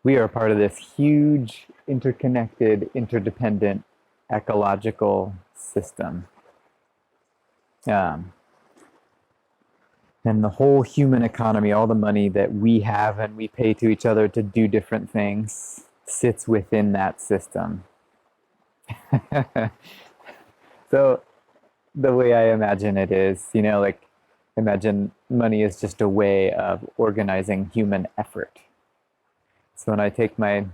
We are part of this huge, interconnected, interdependent ecological system. Um, and the whole human economy, all the money that we have and we pay to each other to do different things, sits within that system. So the way I imagine it is, like imagine money is just a way of organizing human effort. So when I take my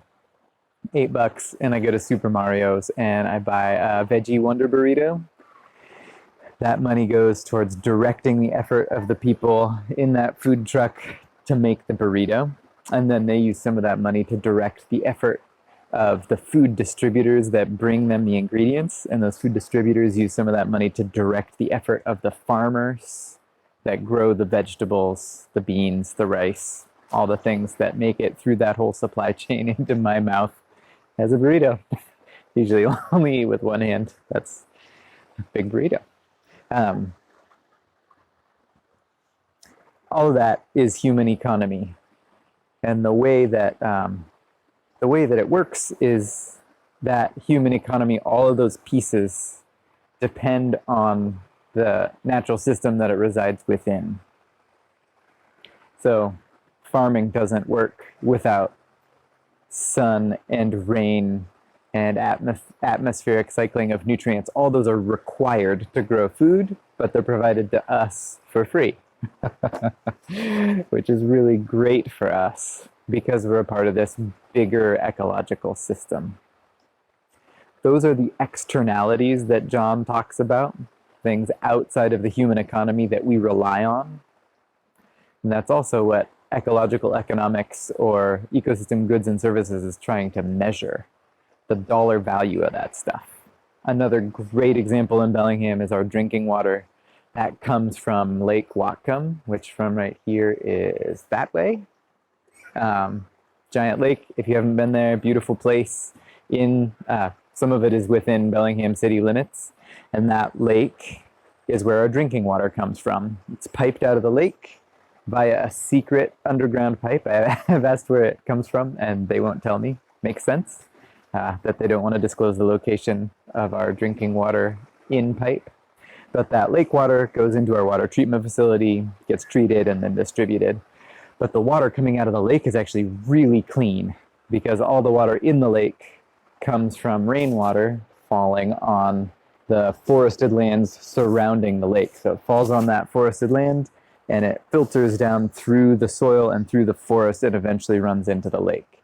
$8 and I go to Super Mario's and I buy a veggie Wonder Burrito, that money goes towards directing the effort of the people in that food truck to make the burrito. And then they use some of that money to direct the effort of the food distributors that bring them the ingredients. And those food distributors use some of that money to direct the effort of the farmers that grow the vegetables, the beans, the rice, all the things that make it through that whole supply chain into my mouth as a burrito. Usually only eat with one hand. That's a big burrito. Um, all of that is human economy, and the way that it works is that human economy, all of those pieces depend on the natural system that it resides within. So farming doesn't work without sun and rain and atmospheric cycling of nutrients. All those are required to grow food, but they're provided to us for free, which is really great for us because we're a part of this bigger ecological system. Those are the externalities that John talks about, things outside of the human economy that we rely on. And that's also what ecological economics or ecosystem goods and services is trying to measure, the dollar value of that stuff. Another great example in Bellingham is our drinking water that comes from Lake Whatcom, which from right here is that way. Giant lake, if you haven't been there, beautiful place. Some of it is within Bellingham city limits, and that lake is where our drinking water comes from. It's piped out of the lake via a secret underground pipe. I've asked where it comes from, and they won't tell me. Makes sense that they don't want to disclose the location of our drinking water in pipe. But that lake water goes into our water treatment facility, gets treated, and then distributed. But the water coming out of the lake is actually really clean because all the water in the lake comes from rainwater falling on the forested lands surrounding the lake. So it falls on that forested land and it filters down through the soil and through the forest and eventually runs into the lake.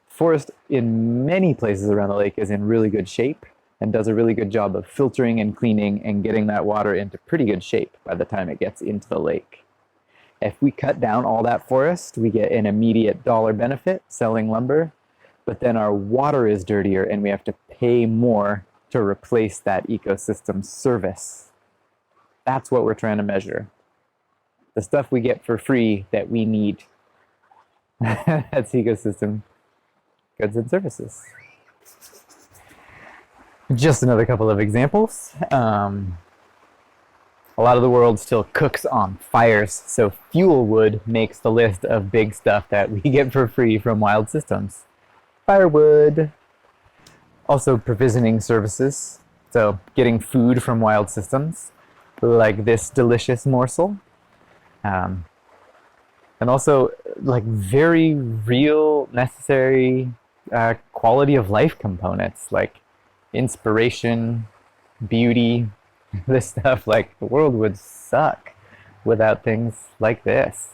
Forest in many places around the lake is in really good shape and does a really good job of filtering and cleaning and getting that water into pretty good shape by the time it gets into the lake. If we cut down all that forest, we get an immediate dollar benefit selling lumber, but then our water is dirtier and we have to pay more to replace that ecosystem service. That's what we're trying to measure. The stuff we get for free that we need. That's ecosystem goods and services. Just another couple of examples. A lot of the world still cooks on fires, so fuel wood makes the list of big stuff that we get for free from wild systems. Firewood. Also provisioning services, so getting food from wild systems, like this delicious morsel. And also like very real, necessary quality of life components, like inspiration, beauty, this stuff. Like the world would suck without things like this.